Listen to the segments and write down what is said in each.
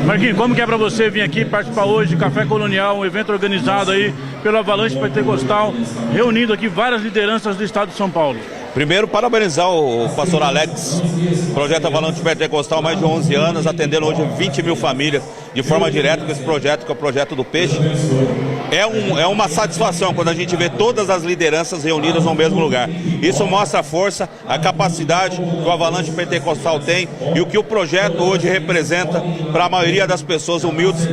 Marquinhos, como que é para você vir aqui participar hoje de Café Colonial, um evento organizado aí pelo Avalanche Pentecostal, reunindo aqui várias lideranças do estado de São Paulo? Primeiro, parabenizar o pastor Alex, projeto Avalanche Pentecostal, mais de 11 anos, atendendo hoje 20 mil famílias de forma direta com esse projeto, que é o projeto do peixe. É uma satisfação quando a gente vê todas as lideranças reunidas no mesmo lugar. Isso mostra a força, a capacidade que o Avalanche Pentecostal tem e o que o projeto hoje representa para a maioria das pessoas humildes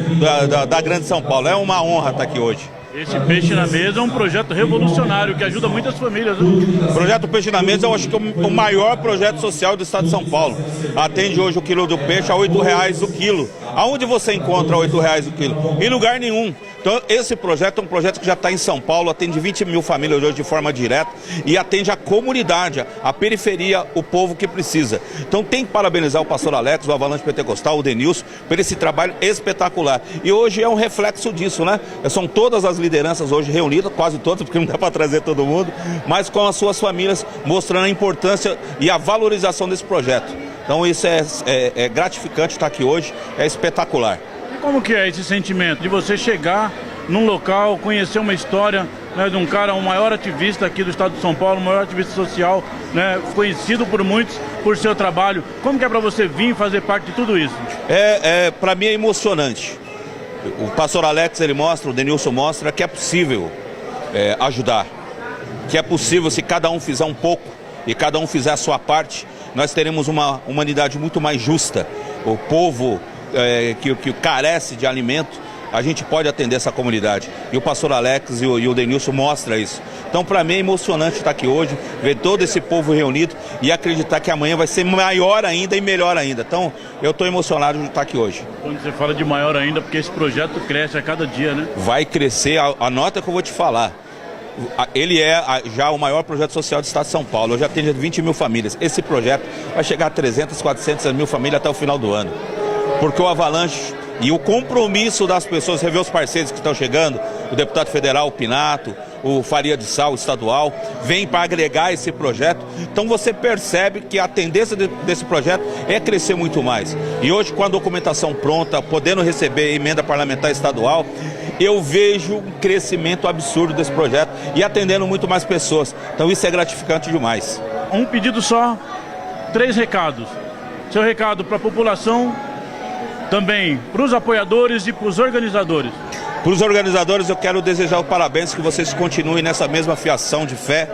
da Grande São Paulo. É uma honra estar aqui hoje. Esse Peixe na Mesa é um projeto revolucionário que ajuda muitas famílias, né? O projeto Peixe na Mesa, eu acho que é o maior projeto social do estado de São Paulo. Atende hoje o quilo do peixe a R$ 8,00 o quilo. Aonde você encontra R$ 8,00 o quilo? Em lugar nenhum. Então, esse projeto é um projeto que já está em São Paulo, atende 20 mil famílias hoje de forma direta e atende a comunidade, a periferia, o povo que precisa. Então, tem que parabenizar o pastor Alex, o Avalanche Pentecostal, o Denilson, por esse trabalho espetacular. E hoje é um reflexo disso, né? São todas as lideranças hoje reunidas, quase todas, porque não dá para trazer todo mundo, mas com as suas famílias, mostrando a importância e a valorização desse projeto. Então, isso é gratificante estar aqui hoje, é espetacular. E como que é esse sentimento de você chegar num local, conhecer uma história, né, de um cara, o maior ativista aqui do estado de São Paulo, o maior ativista social, né, conhecido por muitos por seu trabalho. Como que é para você vir fazer parte de tudo isso? Para mim é emocionante. O pastor Alex, ele mostra, o Denilson mostra que é possível ajudar, que é possível, se cada um fizer um pouco e cada um fizer a sua parte, nós teremos uma humanidade muito mais justa. O povo que carece de alimento, a gente pode atender essa comunidade. E o pastor Alex e o Denilson mostram isso. Então, para mim é emocionante estar aqui hoje, ver todo esse povo reunido e acreditar que amanhã vai ser maior ainda e melhor ainda. Então, eu estou emocionado de estar aqui hoje. Quando você fala de maior ainda, porque esse projeto cresce a cada dia, né? Vai crescer, anota que eu vou te falar. Ele é já o maior projeto social do estado de São Paulo. Hoje atende 20 mil famílias. Esse projeto vai chegar a 300, 400 mil famílias até o final do ano. Porque o Avalanche e o compromisso das pessoas, você vê os parceiros que estão chegando, o deputado federal, o Pinato, o Faria de Sal, o estadual, vem para agregar esse projeto. Então você percebe que a tendência desse projeto é crescer muito mais. E hoje, com a documentação pronta, podendo receber emenda parlamentar estadual, eu vejo um crescimento absurdo desse projeto e atendendo muito mais pessoas. Então isso é gratificante demais. Um pedido só, 3 recados. Seu recado para a população, também para os apoiadores e para os organizadores. Para os organizadores eu quero desejar os parabéns, que vocês continuem nessa mesma fiação de fé.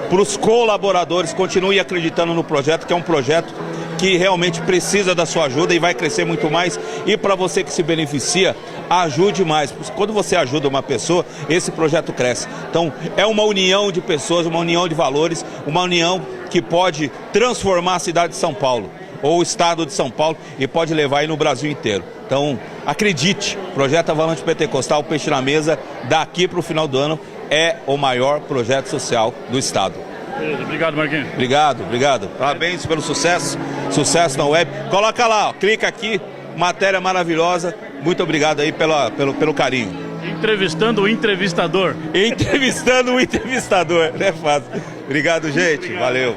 Para os colaboradores, continuem acreditando no projeto, que é um projeto que realmente precisa da sua ajuda e vai crescer muito mais. E para você que se beneficia, ajude mais. Quando você ajuda uma pessoa, esse projeto cresce. Então é uma união de pessoas, uma união de valores, uma união que pode transformar a cidade de São Paulo ou o estado de São Paulo e pode levar aí no Brasil inteiro. Então, acredite, projeto Avalanche Pentecostal, Peixe na Mesa, daqui para o final do ano, é o maior projeto social do estado. Obrigado, Marquinhos. Obrigado. Parabéns pelo sucesso na web. Coloca lá, ó, clica aqui, matéria maravilhosa. Muito obrigado aí pelo carinho. Entrevistando o entrevistador. Entrevistando o entrevistador, não é fácil. Obrigado, gente. Valeu.